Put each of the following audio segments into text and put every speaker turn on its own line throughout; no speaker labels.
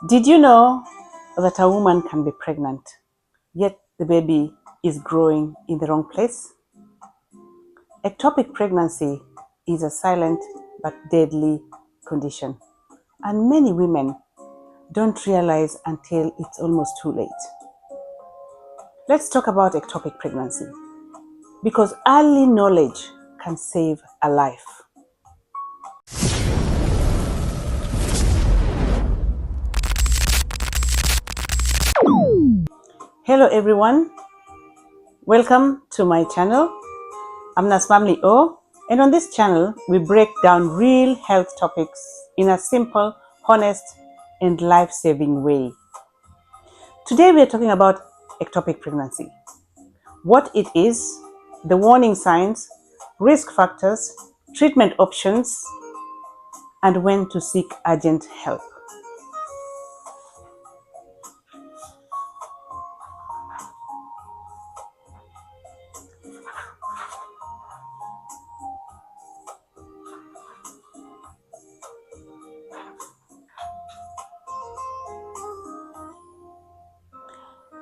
Did you know that a woman can be pregnant, yet the baby is growing in the wrong place? Ectopic pregnancy is a silent but deadly condition, and many women don't realize until it's almost too late. Let's talk about ectopic pregnancy, because early knowledge can save a life. Hello everyone, welcome to my channel. I'm MamlieO, and on this channel we break down real health topics in a simple, honest and life-saving way. Today we are talking about ectopic pregnancy, what it is, the warning signs, risk factors, treatment options, and when to seek urgent help.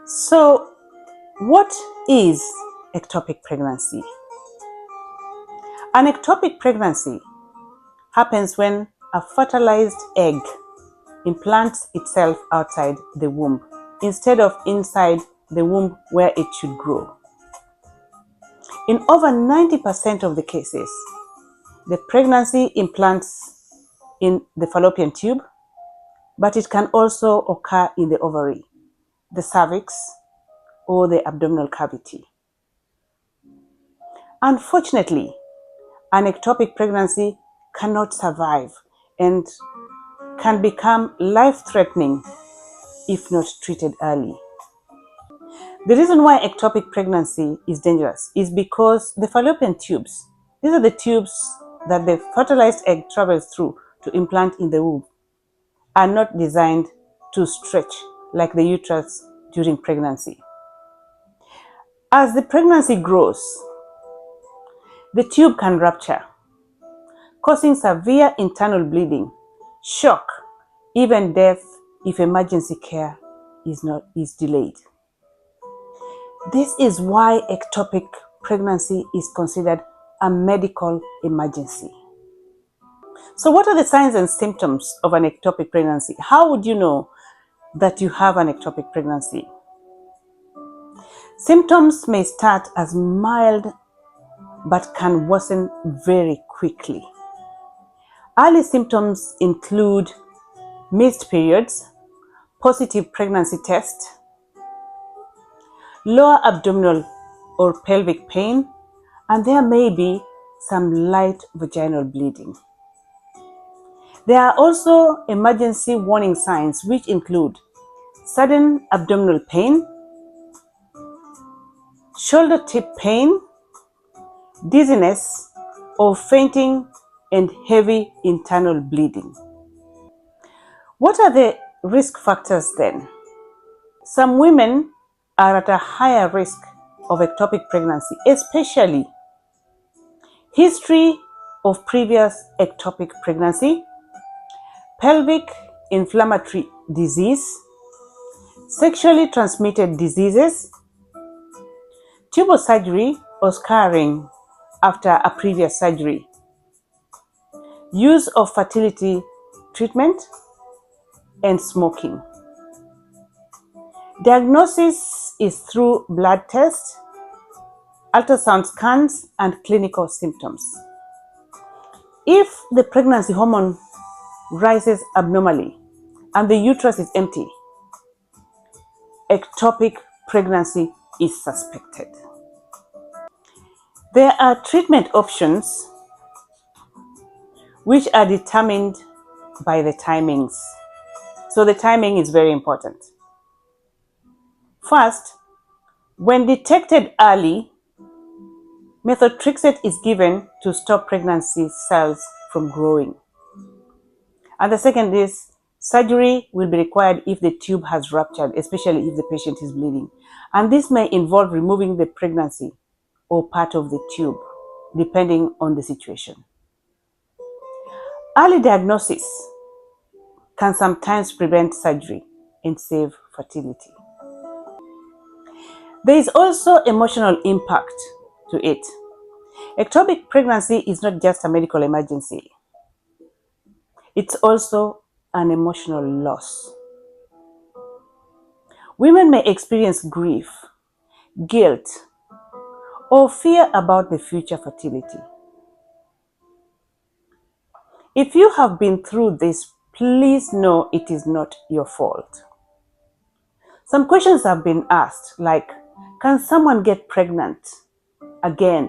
So, what is ectopic pregnancy? An ectopic pregnancy happens when a fertilized egg implants itself outside the womb instead of inside the womb where it should grow. In over 90% of the cases, the pregnancy implants in the fallopian tube, but it can also occur in the ovary, the cervix, or the abdominal cavity. Unfortunately, an ectopic pregnancy cannot survive and can become life-threatening if not treated early. The reason why ectopic pregnancy is dangerous is because the fallopian tubes, these are the tubes that the fertilized egg travels through to implant in the womb, are not designed to stretch like the uterus during pregnancy. As the pregnancy grows, the tube can rupture, causing severe internal bleeding, shock, even death if emergency care is delayed. This is why ectopic pregnancy is considered a medical emergency. So what are the signs and symptoms of an ectopic pregnancy? How would you know that you have an ectopic pregnancy? Symptoms may start as mild but can worsen very quickly. Early symptoms include missed periods, positive pregnancy test, lower abdominal or pelvic pain, and there may be some light vaginal bleeding. There are also emergency warning signs which include sudden abdominal pain, shoulder tip pain, dizziness or fainting, and heavy internal bleeding. What are the risk factors then? Some women are at a higher risk of ectopic pregnancy, especially history of previous ectopic pregnancy, pelvic inflammatory disease, sexually transmitted diseases, tubal surgery or scarring after a previous surgery, use of fertility treatment, and smoking. Diagnosis is through blood tests, ultrasound scans, and clinical symptoms. If the pregnancy hormone rises abnormally and the uterus is empty, ectopic pregnancy is suspected. There are treatment options which are determined by the timings. So the timing is very important. First, when detected early, methotrexate is given to stop pregnancy cells from growing. And the second is surgery will be required if the tube has ruptured, especially if the patient is bleeding. And this may involve removing the pregnancy or part of the tube, depending on the situation. Early diagnosis can sometimes prevent surgery and save fertility. There is also emotional impact to it. Ectopic pregnancy is not just a medical emergency. It's also an emotional loss. Women may experience grief, guilt, or fear about the future fertility. If you have been through this, please know it is not your fault. Some questions have been asked, like, can someone get pregnant again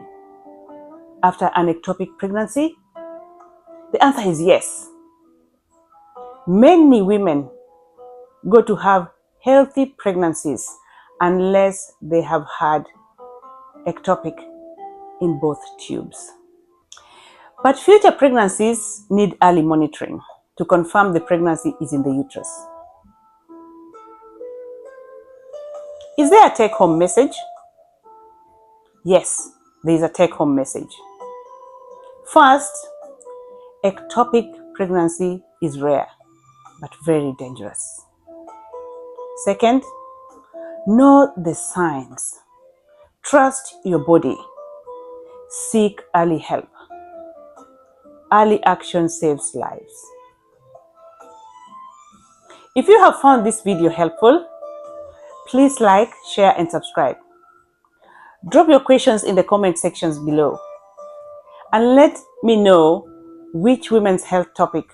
after an ectopic pregnancy? The answer is yes. Many women go to have healthy pregnancies unless they have had ectopic in both tubes. But future pregnancies need early monitoring to confirm the pregnancy is in the uterus. Is there a take-home message? Yes, there is a take-home message. First, ectopic pregnancy is rare but very dangerous. Second, know the signs. Trust your body. Seek early help. Early action saves lives. If you have found this video helpful, please like, share, and subscribe. Drop your questions in the comment sections below and let me know which women's health topic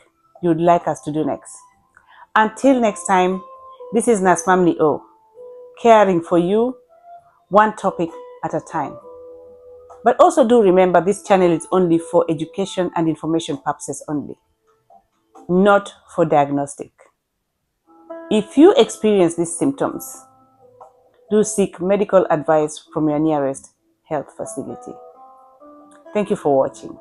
you'd like us to do next. Until next time, this is Nurse MamlieO, caring for you one topic at a time. But also do remember this channel is only for education and information purposes only, not for diagnostic. If you experience these symptoms, do seek medical advice from your nearest health facility. Thank you for watching.